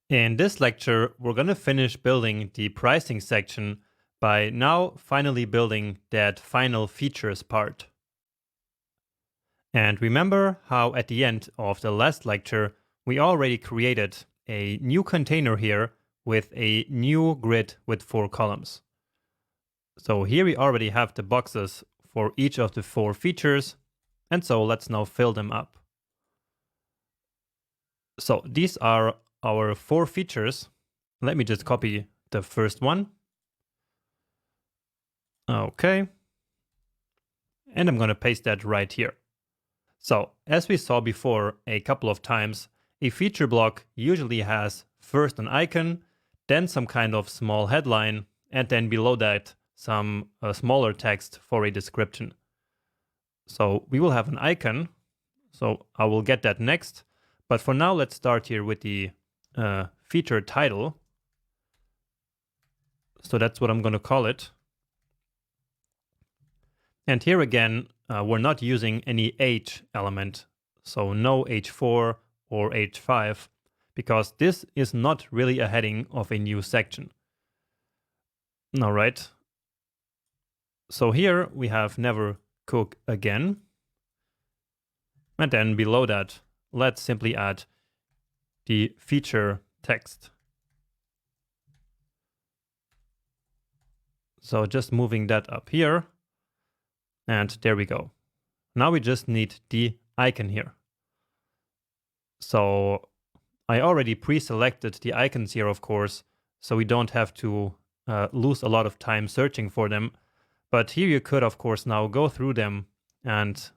In this lecture, we're going to finish building the pricing section by now finally building that final features part. And remember how at the end of the last lecture, we already created a new container here with a new grid with 4 columns. So here we already have the boxes for each of the 4 features, and so let's now fill them up. So these are our 4 features. Let me just copy the first one. Okay. And I'm going to paste that right here. So as we saw before a couple of times, a feature block usually has first an icon, then some kind of small headline, and then below that some smaller text for a description. So we will have an icon. So I will get that next. But for now, let's start here with the feature title. So that's what I'm going to call it. And here again, we're not using any H element. So no H4 or H5, because this is not really a heading of a new section. All right. So here we have never cook again. And then below that, let's simply add the feature text. So just moving that up here. And there we go. Now we just need the icon here. So I already pre-selected the icons here, of course, so we don't have to lose a lot of time searching for them. But here you could, of course, now go through them and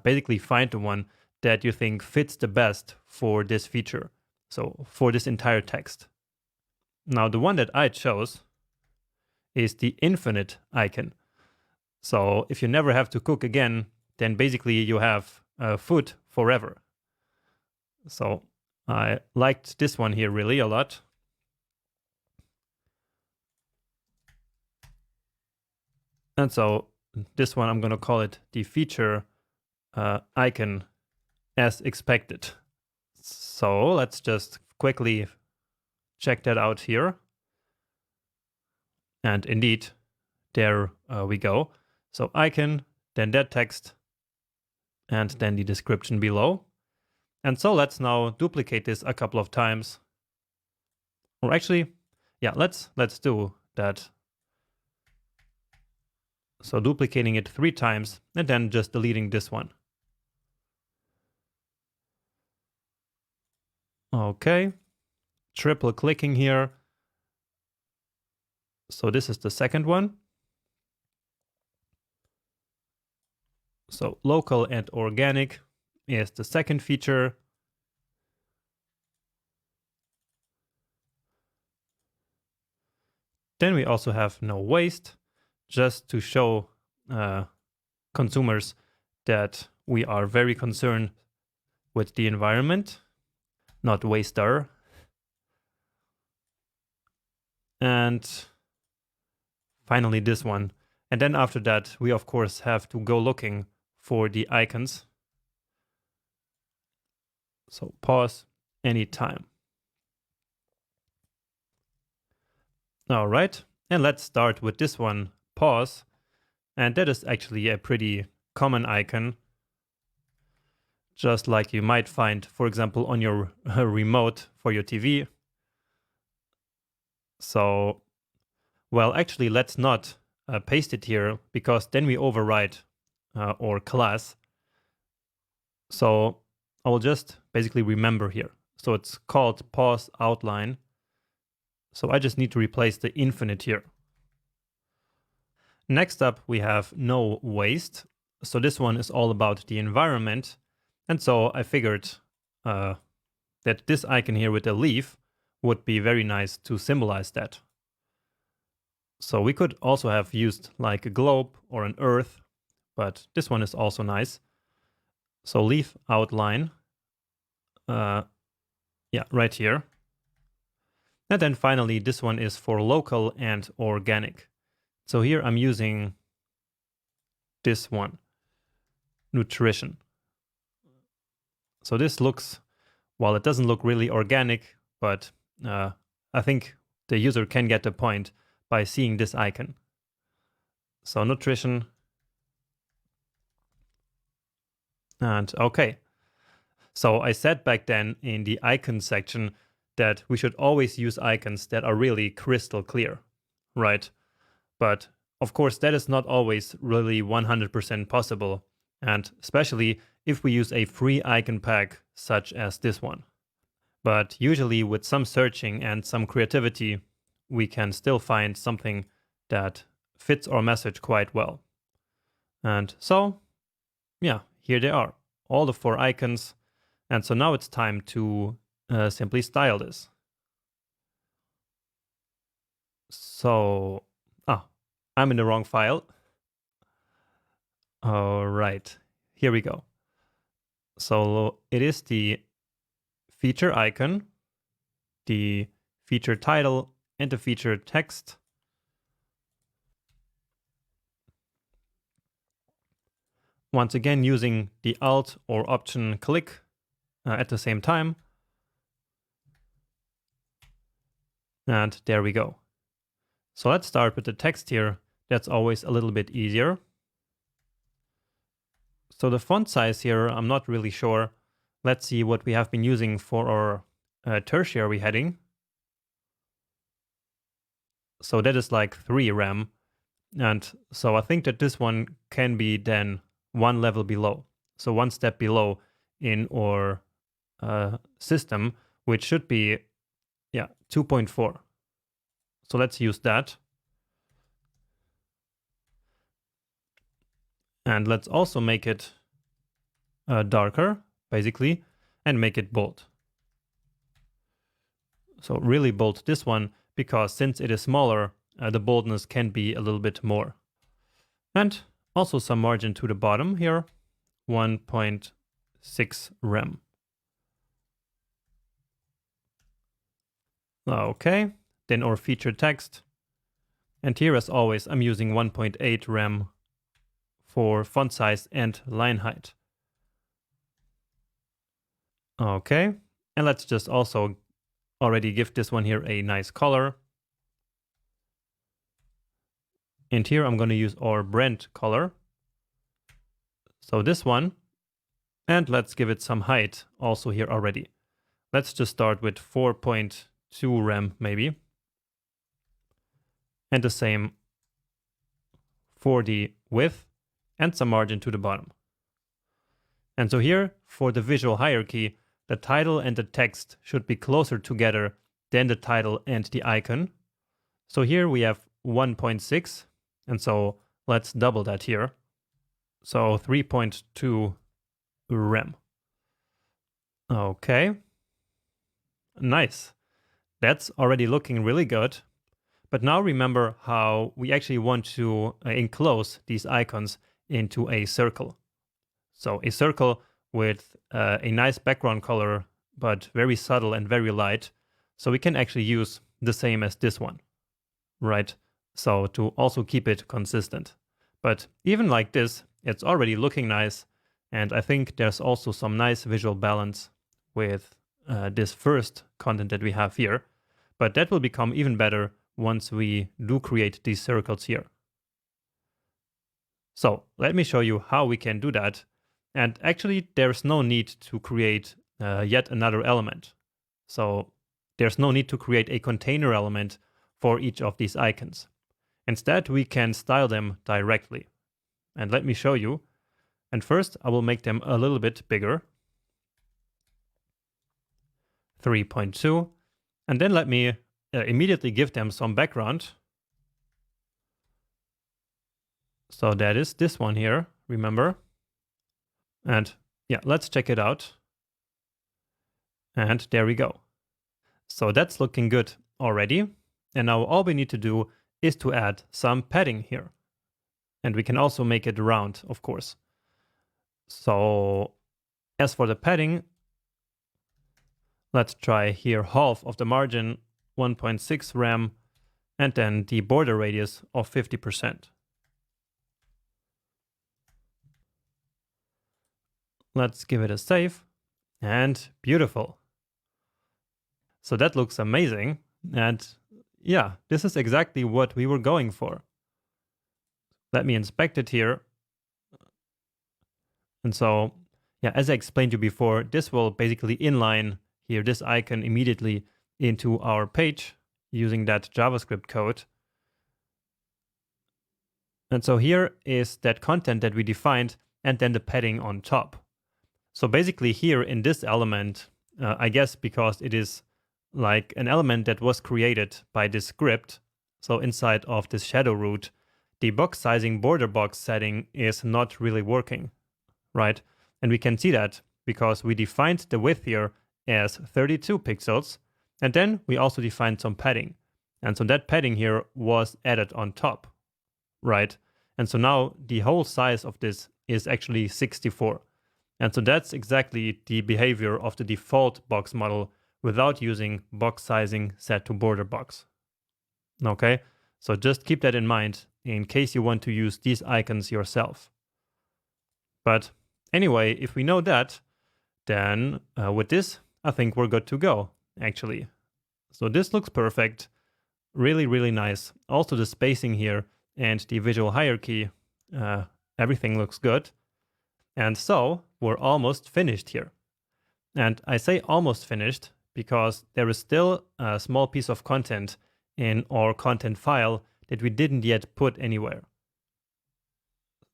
basically find the one that you think fits the best for this feature. So for this entire text. Now the one that I chose is the infinite icon. So if you never have to cook again, then basically you have food forever. So I liked this one here really a lot. And so this one, I'm going to call it the feature icon as expected. So let's just quickly check that out here. And indeed, there we go. So icon, then that text, and then the description below. And so let's now duplicate this a couple of times. Or actually, yeah, let's do that. So duplicating it 3 times and then just deleting this one. Okay, triple clicking here. So this is the second one. So local and organic is the second feature. Then we also have no waste, just to show consumers that we are very concerned with the environment, not waster. And finally this one. And then after that, we of course have to go looking for the icons. So pause anytime. All right, and let's start with this one, pause. And that is actually a pretty common icon, just like you might find, for example, on your remote for your TV. So, well, actually, let's not paste it here, because then we override our class. So I will just basically remember here. So it's called pause outline. So I just need to replace the infinite here. Next up, we have no waste. So this one is all about the environment. And so I figured that this icon here with a leaf would be very nice to symbolize that. So we could also have used like a globe or an earth, but this one is also nice. So leaf outline, yeah, right here. And then finally, this one is for local and organic. So here I'm using this one, nutrition. So this looks, well, it doesn't look really organic, but I think the user can get the point by seeing this icon. So nutrition. And okay. So I said back then in the icon section that we should always use icons that are really crystal clear, right? But of course, that is not always really 100% possible, and especially if we use a free icon pack such as this one. But usually with some searching and some creativity, we can still find something that fits our message quite well. And so, yeah, here they are, all the 4 icons. And so now it's time to simply style this. So, I'm in the wrong file. All right, here we go. So it is the feature icon, the feature title, and the feature text. Once again, using the Alt or Option click at the same time. And there we go. So let's start with the text here. That's always a little bit easier. So the font size here, I'm not really sure. Let's see what we have been using for our tertiary heading. So that is like 3 rem. And so I think that this one can be then 1 level below. So 1 step below in our system, which should be, 2.4. So let's use that. And let's also make it darker, basically, and make it bold. So really bold this one, because since it is smaller, the boldness can be a little bit more. And also some margin to the bottom here, 1.6 rem. Okay, then our feature text. And here, as always, I'm using 1.8 rem for font size and line height. Okay, and let's just also already give this one here a nice color. And here I'm going to use our brand color. So this one, and let's give it some height also here already. Let's just start with 4.2 rem maybe. And the same for the width and some margin to the bottom. And so here for the visual hierarchy, the title and the text should be closer together than the title and the icon. So here we have 1.6, and so let's double that here. So 3.2 rem. Okay. Nice. That's already looking really good. But now remember how we actually want to enclose these icons into a circle. So a circle with a nice background color, but very subtle and very light. So we can actually use the same as this one, right? So to also keep it consistent. But even like this, it's already looking nice. And I think there's also some nice visual balance with this first content that we have here. But that will become even better once we do create these circles here. So let me show you how we can do that. And actually, there's no need to create yet another element. So there's no need to create a container element for each of these icons. Instead, we can style them directly. And let me show you. And first, I will make them a little bit bigger. 3.2. And then let me immediately give them some background. So that is this one here, remember? And yeah, let's check it out. And there we go. So that's looking good already. And now all we need to do is to add some padding here. And we can also make it round, of course. So as for the padding, let's try here half of the margin, 1.6 rem, and then the border radius of 50%. Let's give it a save, and beautiful. So that looks amazing. And yeah, this is exactly what we were going for. Let me inspect it here. And so, yeah, as I explained to you before, this will basically inline here this icon immediately into our page using that JavaScript code. And so here is that content that we defined and then the padding on top. So basically here in this element, I guess because it is like an element that was created by this script, so inside of this shadow root, the box sizing border box setting is not really working, right? And we can see that because we defined the width here as 32 pixels, and then we also defined some padding. And so that padding here was added on top, right? And so now the whole size of this is actually 64. And so that's exactly the behavior of the default box model without using box sizing set to border box. Okay, so just keep that in mind in case you want to use these icons yourself. But anyway, if we know that, then with this, I think we're good to go, actually. So this looks perfect, really, really nice. Also the spacing here and the visual hierarchy, everything looks good. And so we're almost finished here. And I say almost finished because there is still a small piece of content in our content file that we didn't yet put anywhere.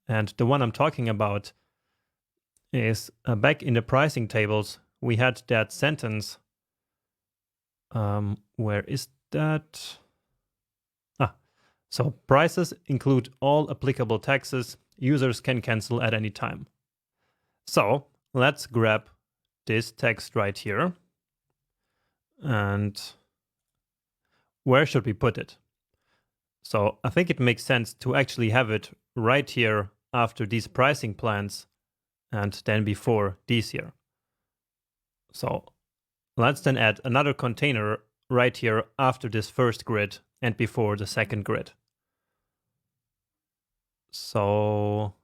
And the one I'm talking about is back in the pricing tables, we had that sentence. Where is that? So prices include all applicable taxes. Users can cancel at any time. So let's grab this text right here. And where should we put it? So I think it makes sense to actually have it right here after these pricing plans and then before these here. So let's then add another container right here after this first grid and before the second grid. So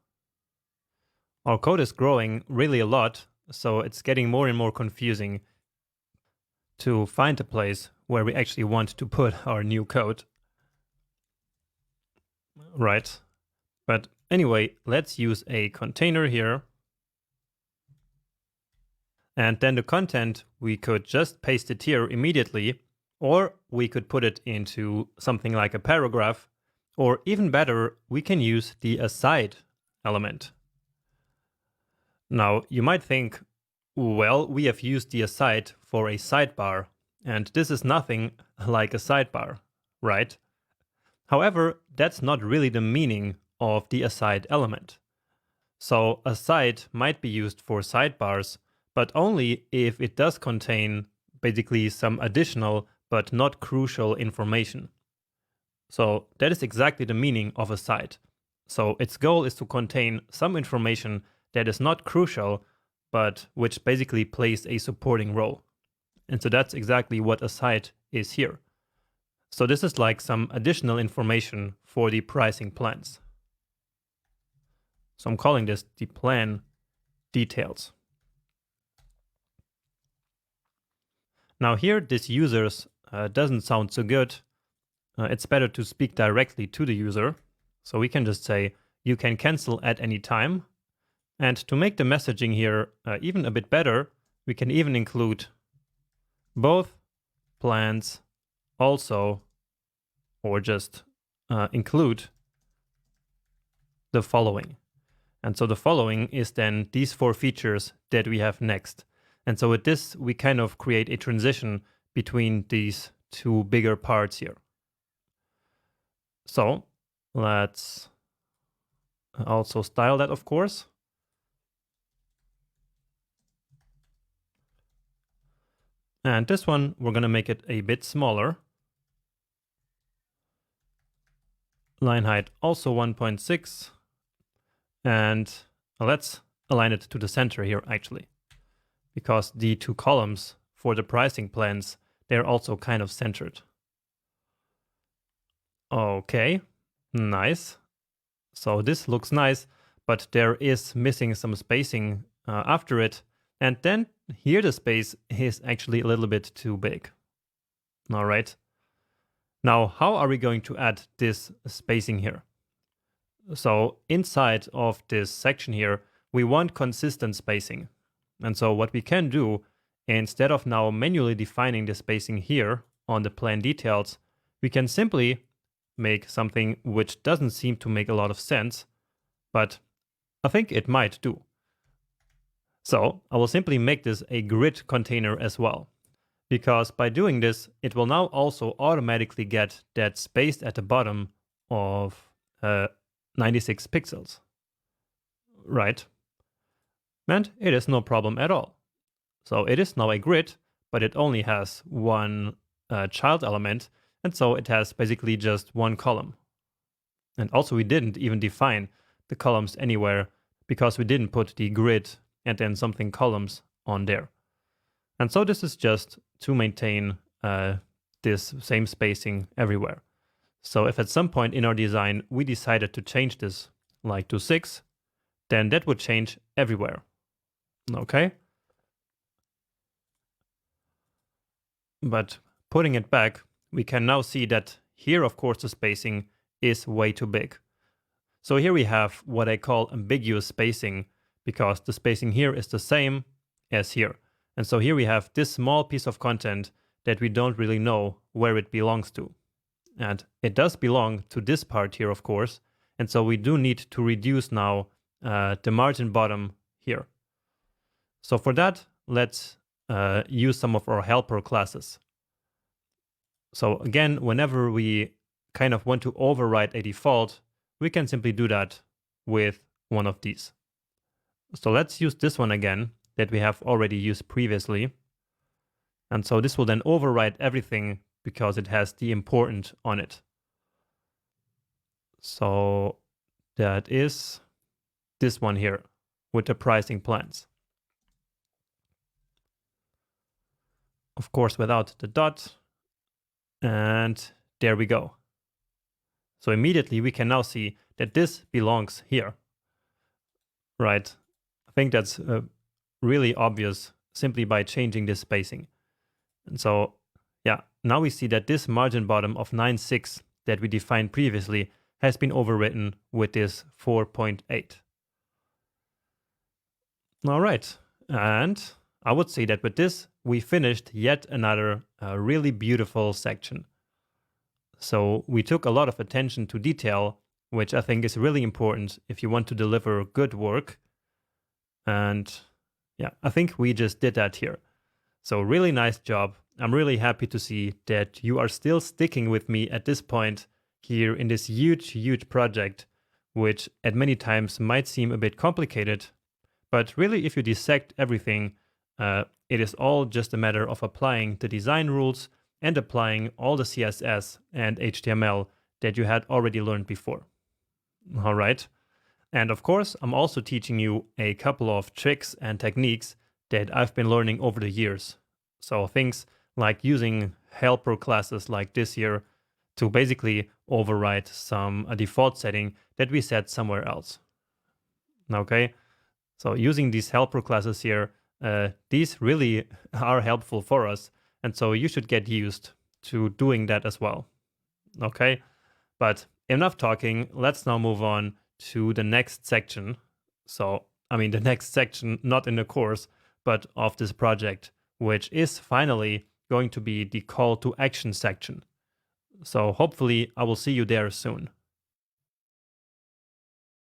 our code is growing really a lot, so it's getting more and more confusing to find a place where we actually want to put our new code. Right. But anyway, let's use a container here. And then the content, we could just paste it here immediately, or we could put it into something like a paragraph, or even better, we can use the aside element. Now, you might think, well, we have used the aside for a sidebar, and this is nothing like a sidebar, right? However, that's not really the meaning of the aside element. So aside might be used for sidebars, but only if it does contain basically some additional but not crucial information. So that is exactly the meaning of aside. So its goal is to contain some information that is not crucial, but which basically plays a supporting role. And so that's exactly what aside is here. So this is like some additional information for the pricing plans. So I'm calling this the plan details. Now here, this users doesn't sound so good. It's better to speak directly to the user. So we can just say, you can cancel at any time. And to make the messaging here even a bit better, we can even include both plans also, or just include the following. And so the following is then these 4 features that we have next. And so with this, we kind of create a transition between these 2 bigger parts here. So let's also style that, of course. And this one, we're going to make it a bit smaller. Line height also 1.6. And let's align it to the center here, actually, because the 2 columns for the pricing plans, they're also kind of centered. Okay, nice. So this looks nice, but there is missing some spacing after it. And then here the space is actually a little bit too big. All right. Now, how are we going to add this spacing here? So inside of this section here, we want consistent spacing. And so what we can do, instead of now manually defining the spacing here on the plan details, we can simply make something which doesn't seem to make a lot of sense, but I think it might do. So I will simply make this a grid container as well, because by doing this, it will now also automatically get that spaced at the bottom of 96 pixels. Right? And it is no problem at all. So it is now a grid, but it only has one child element, and so it has basically just one column. And also we didn't even define the columns anywhere because we didn't put the grid and then something columns on there. And so this is just to maintain this same spacing everywhere. So if at some point in our design we decided to change this like to 6, then that would change everywhere. Okay? But putting it back, we can now see that here, of course, the spacing is way too big. So here we have what I call ambiguous spacing, because the spacing here is the same as here. And so here we have this small piece of content that we don't really know where it belongs to. And it does belong to this part here, of course. And so we do need to reduce now the margin bottom here. So for that, let's use some of our helper classes. So again, whenever we kind of want to override a default, we can simply do that with one of these. So let's use this one again that we have already used previously. And so this will then override everything because it has the important on it. So that is this one here with the pricing plans. Of course, without the dot. And there we go. So immediately we can now see that this belongs here. Right? I think that's really obvious simply by changing this spacing. And so, yeah, now we see that this margin bottom of 9.6 that we defined previously has been overwritten with this 4.8. All right. And I would say that with this, we finished yet another really beautiful section. So we took a lot of attention to detail, which I think is really important if you want to deliver good work. And yeah, I think we just did that here. So really nice job. I'm really happy to see that you are still sticking with me at this point here in this huge project, which at many times might seem a bit complicated. But really, if you dissect everything, it is all just a matter of applying the design rules and applying all the CSS and HTML that you had already learned before. All right. And of course, I'm also teaching you a couple of tricks and techniques that I've been learning over the years. So things like using helper classes like this here to basically override some default setting that we set somewhere else. Okay. So using these helper classes here, these really are helpful for us. And so you should get used to doing that as well. Okay, but enough talking. Let's now move on to the next section. So, I mean, the next section, not in the course, but of this project, which is finally going to be the call to action section. So hopefully I will see you there soon.